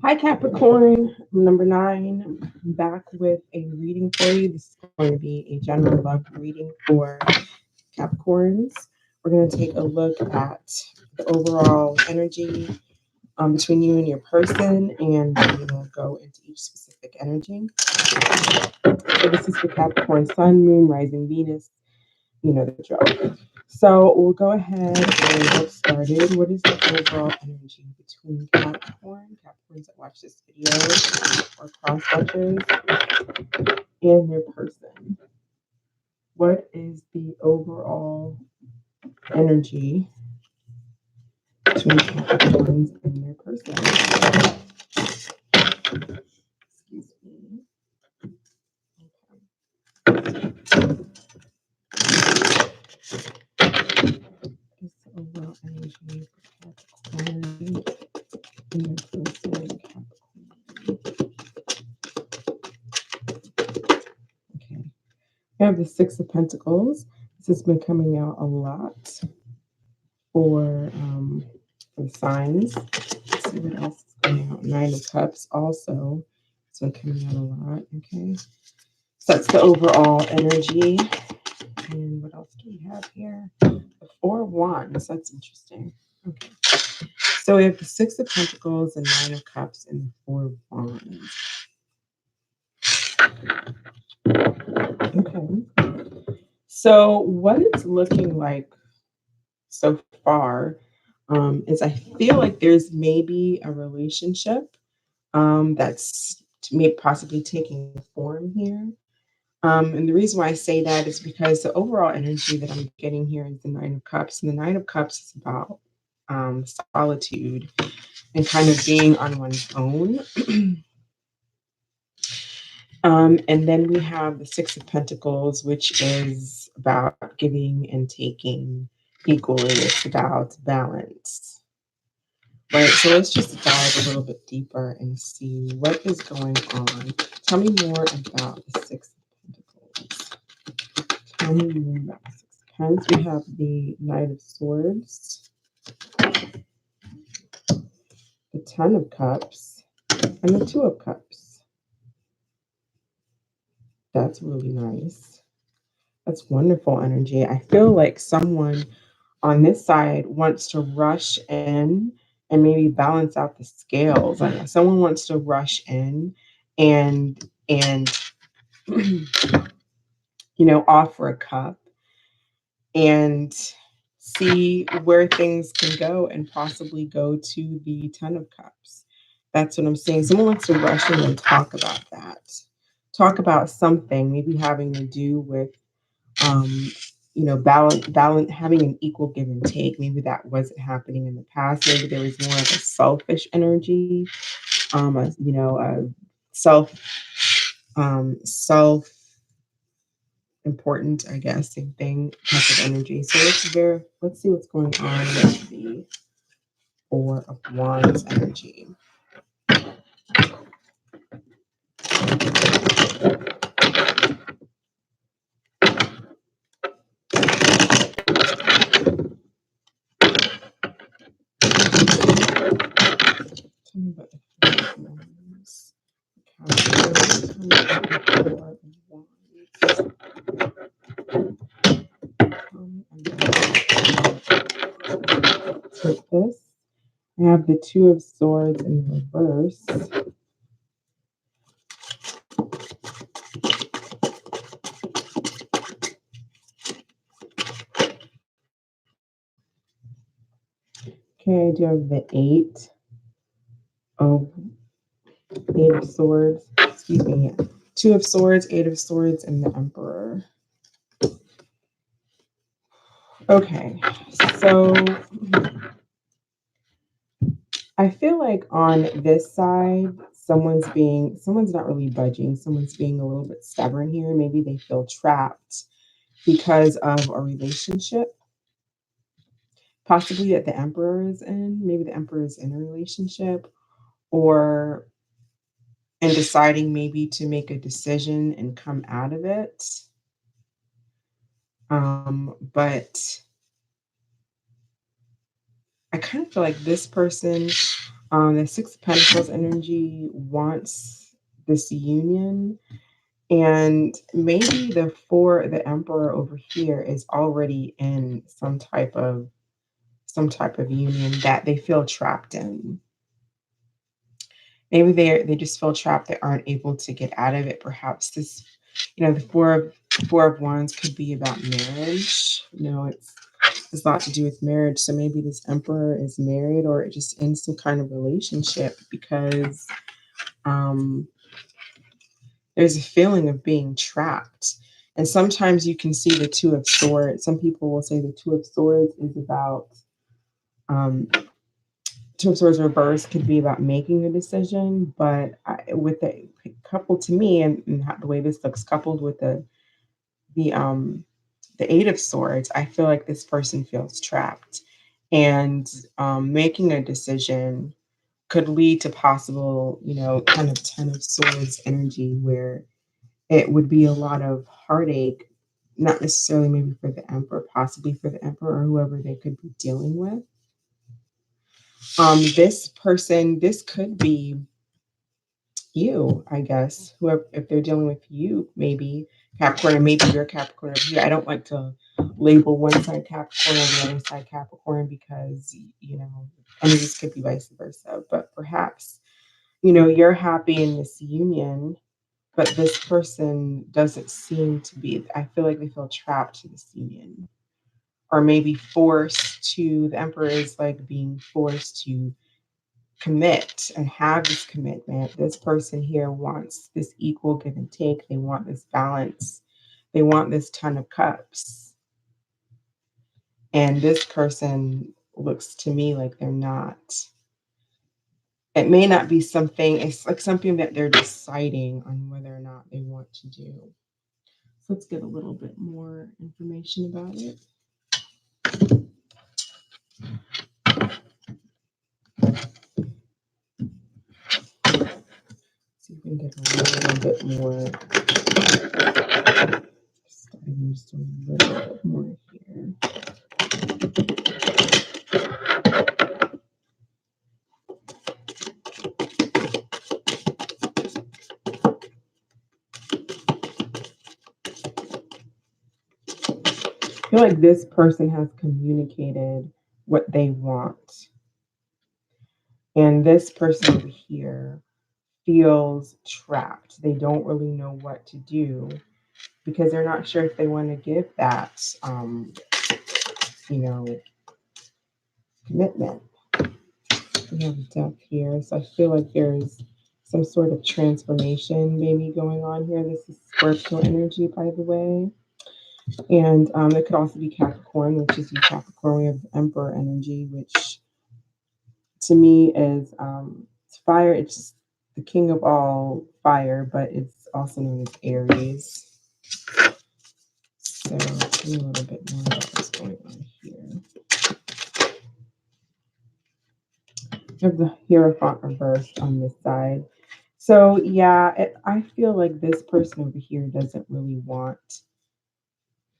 Hi, Capricorn, number nine. I'm back with a reading for you. This is going to be a general love reading for Capricorns. We're going to take a look at the overall energy between you and your person, and we'll go into each specific energy. So, this is for Capricorn, Sun, Moon, Rising, Venus. You know the drill. So we'll go ahead and get started. What is the overall energy between Capricorns that watch this video, or cross watchers, and their person? What is the overall energy between Capricorns and their person? Excuse me. Is the overall energy for Capricorn and their person? Okay. We have the Six of Pentacles. This has been coming out a lot for the signs. Let's see what else is coming out. Nine of Cups also. It's been coming out a lot. Okay. So that's the overall energy. And what else do we have here? The Four of Wands. That's interesting. Okay. So we have the Six of Pentacles, the Nine of Cups, and the Four of Wands. Okay. So what it's looking like so far is I feel like there's maybe a relationship that's possibly taking form here. And the reason why I say that is because the overall energy that I'm getting here is the Nine of Cups. And the Nine of Cups is about solitude and kind of being on one's own. And then we have the Six of Pentacles, which is about giving and taking equally. It's about balance. Right, so let's just dive a little bit deeper and see what is going on. Tell me more about the Six of Pentacles. Tell me more about the Six of Pentacles. We have the Knight of Swords, the Ten of Cups, and the Two of Cups. That's really nice. That's wonderful energy. I feel like someone on this side wants to rush in and maybe balance out the scales. Like someone wants to rush in and offer a cup and see where things can go and possibly go to the Ten of Cups. That's what I'm saying. Someone wants to rush in and talk about that. Talk about something maybe having to do with balance, having an equal give and take. Maybe that wasn't happening in the past. Maybe there was more of a selfish energy, a self important, I guess, same thing type of energy. So let's see what's going on with the Four of Wands energy. Tell me about the Four of Wands. Take this. I have the Two of Swords in reverse. Okay, I do have the of Eight of Swords. Excuse me. Two of Swords, Eight of Swords, and the Emperor. Okay, so I feel like on this side, someone's not really budging. Someone's being a little bit stubborn here. Maybe they feel trapped because of a relationship. Possibly that the Emperor is in. Maybe the Emperor is in a relationship, or and deciding maybe to make a decision and come out of it. But I kind of feel like this person The Six of Pentacles energy wants this union, and maybe the Emperor over here is already in some type of union that they feel trapped in. Maybe they just feel trapped. They aren't able to get out of it. Perhaps this, the four of wands could be about marriage. It's a lot to do with marriage. So maybe this emperor is married, or it just ends some kind of relationship because there's a feeling of being trapped. And sometimes you can see the Two of Swords. Some people will say the Two of Swords is about um, Two of Swords reverse could be about making a decision, but with the coupled to me, and the way this looks coupled with the Eight of Swords, I feel like this person feels trapped, and making a decision could lead to possible, kind of Ten of Swords energy where it would be a lot of heartache, not necessarily maybe for the Emperor, possibly for the Emperor or whoever they could be dealing with. This person, this could be you, I guess. Whoever, if they're dealing with you, maybe Capricorn, or maybe you're Capricorn over here. I don't like to label one side Capricorn or the other side Capricorn because, and this could be vice versa. But perhaps, you're happy in this union, but this person doesn't seem to be. I feel like they feel trapped to this union. Or maybe forced to, the Emperor is like being forced to commit and have this commitment. This person here wants this equal give and take. They want this balance. They want this Ton of Cups. And this person looks to me like they're not. It may not be something, it's like something that they're deciding on whether or not they want to do. So let's get a little bit more information about it. See if we can get a little bit more. Starting just a little bit more here. I feel like this person has communicated what they want. And this person over here feels trapped. They don't really know what to do because they're not sure if they want to give that, commitment. We have Death here. So I feel like there's some sort of transformation maybe going on here. This is Scorpio energy, by the way. And it could also be Capricorn, which is Capricorn. We have Emperor energy, which to me is it's fire. It's just the king of all fire, but it's also known as Aries. So tell me a little bit more about what's going on here. We have the Hierophant reversed on this side. So yeah, I feel like this person over here doesn't really want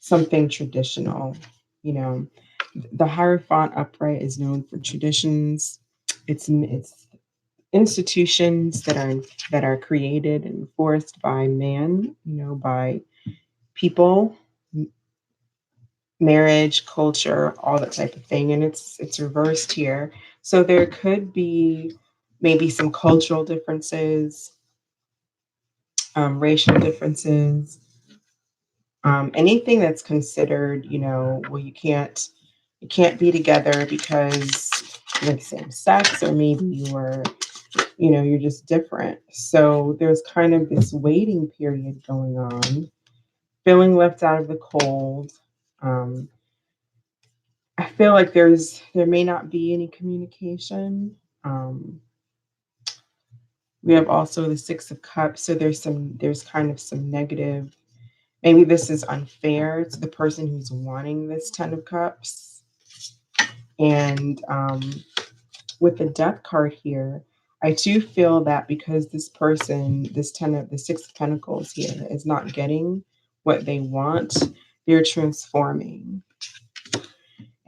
something traditional. The Hierophant upright is known for traditions. It's institutions that are created and enforced by man, by people, marriage, culture, all that type of thing, and it's reversed here. So there could be maybe some cultural differences, racial differences, anything that's considered, well, you can't be together because you're the same sex, or maybe you're just different. So there's kind of this waiting period going on, feeling left out of the cold. I feel like there may not be any communication. We have also the Six of Cups, so there's kind of some negative. Maybe this is unfair to the person who's wanting this Ten of Cups. And with the Death card here, I do feel that because this person, the Six of Pentacles here, is not getting what they want, they're transforming.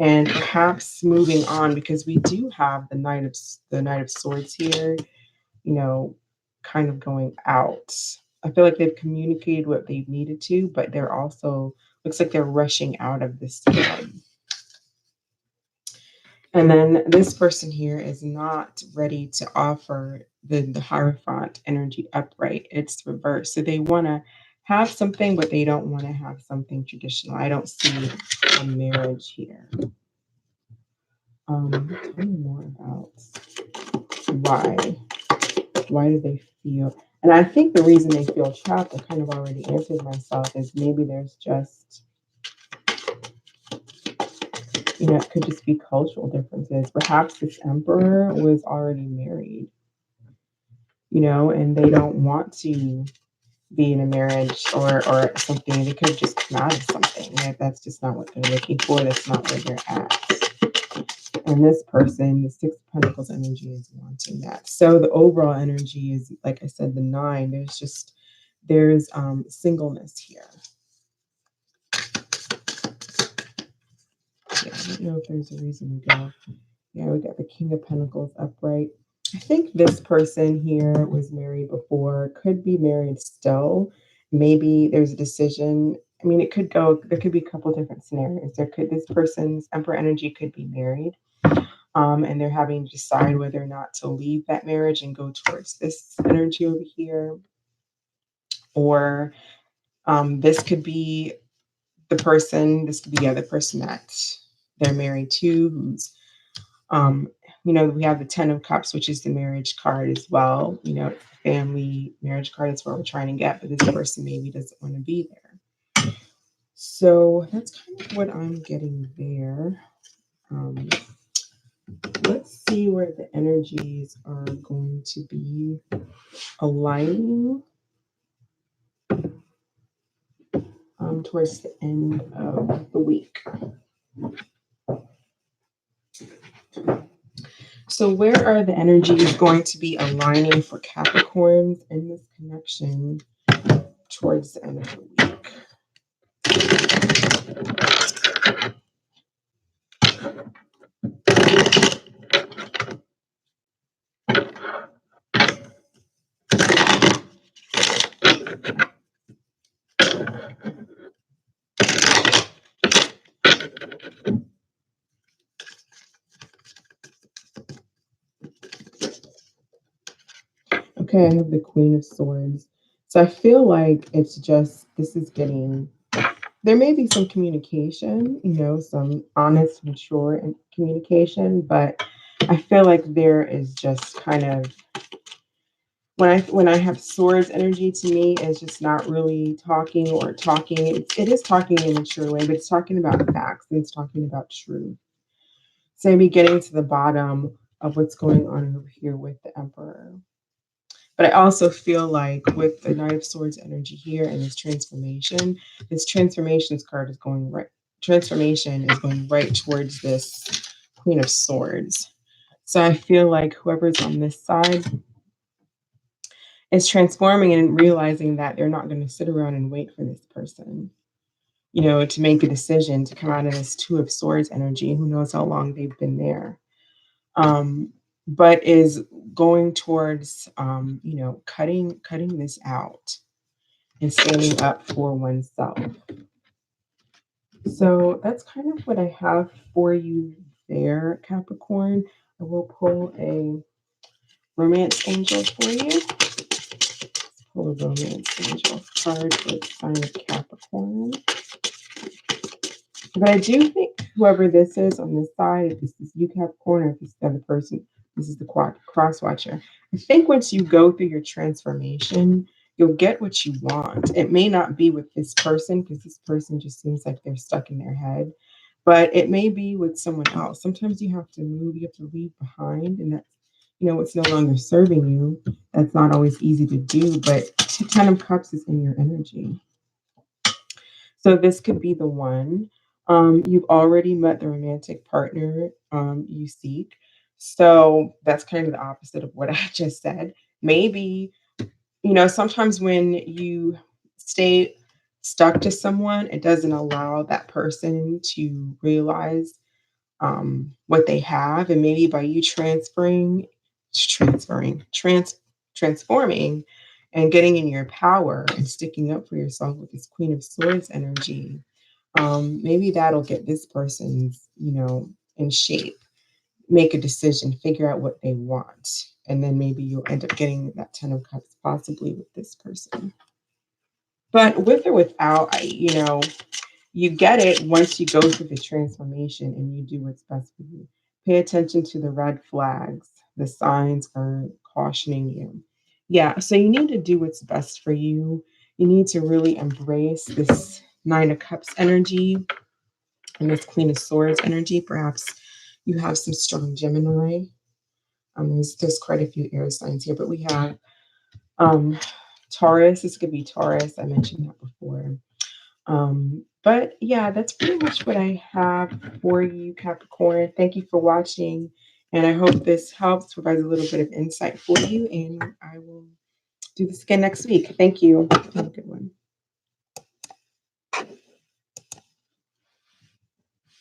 and perhaps moving on, because we do have the Knight of Swords here, you know, kind of going out. I feel like they've communicated what they've needed to, but they're also looks like they're rushing out of this time. And then this person here is not ready to offer the Hierophant energy upright. It's reversed. So they want to have something, but they don't want to have something traditional. I don't see a marriage here. Tell me more about why. Why do they feel? And I think the reason they feel trapped, I kind of already answered myself, is maybe there's just, it could just be cultural differences. Perhaps this emperor was already married, and they don't want to be in a marriage or something. They could just come out of something. That's just not what they're looking for. That's not where they're at. And this person, the Six of Pentacles energy, is wanting that. So the overall energy is, like I said, the 9. There's singleness here. Yeah, I don't know if there's a reason to go. Yeah, we got the King of Pentacles upright. I think this person here was married before, could be married still. Maybe there's a decision. I mean, there could be a couple different scenarios. This person's Emperor energy could be married, and they're having to decide whether or not to leave that marriage and go towards this energy over here. Or this could be this could be the other person that they're married to, who's we have the 10 of Cups, which is the marriage card as well. It's the family marriage card. That's what we're trying to get, but this person maybe doesn't want to be there. So that's kind of what I'm getting there. Let's see where the energies are going to be aligning towards the end of the week. So where are the energies going to be aligning for Capricorns in this connection towards the end of the week? Okay, I have the Queen of Swords. So I feel like there may be some communication, some honest, mature communication, but I feel like there is just kind of, when I have swords energy, to me is just not really talking or talking. It is talking in a mature way, but it's talking about facts and it's talking about truth. So maybe getting to the bottom of what's going on over here with the Emperor. But I also feel like with the Knight of Swords energy here and this transformations card is going right. Transformation is going right towards this Queen of Swords. So I feel like whoever's on this side is transforming and realizing that they're not going to sit around and wait for this person, to make a decision to come out of this Two of Swords energy. Who knows how long they've been there. But is going towards, cutting this out and standing up for oneself. So that's kind of what I have for you there, Capricorn. I will pull a romance angel for you. Pull a romance angel card for the sign of Capricorn. But I do think whoever this is on this side, if this is you, Capricorn, or if this is the other person, this is the cross watcher. I think once you go through your transformation, you'll get what you want. It may not be with this person because this person just seems like they're stuck in their head, but it may be with someone else. Sometimes you have to move, you have to leave behind, and that's, what's no longer serving you. That's not always easy to do, but 10 of Cups is in your energy. So this could be the one. You've already met the romantic partner you seek. So that's kind of the opposite of what I just said. Maybe, sometimes when you stay stuck to someone, it doesn't allow that person to realize what they have, and maybe by you transforming and getting in your power and sticking up for yourself with this Queen of Swords energy, maybe that'll get this person's, in shape, make a decision, figure out what they want, and then maybe you'll end up getting that Ten of Cups possibly with this person. But with or without, you get it once you go through the transformation and you do what's best for you. Pay attention to the red flags. The signs are cautioning you. Yeah, so you need to do what's best for you. You need to really embrace this Nine of Cups energy and this Queen of Swords energy. Perhaps you have some strong Gemini. There's quite a few air signs here, but we have um, Taurus. This could be Taurus. I mentioned that before. But yeah, that's pretty much what I have for you, Capricorn. Thank you for watching. And I hope this helps, provides a little bit of insight for you. And I will do this again next week. Thank you. Have a good one.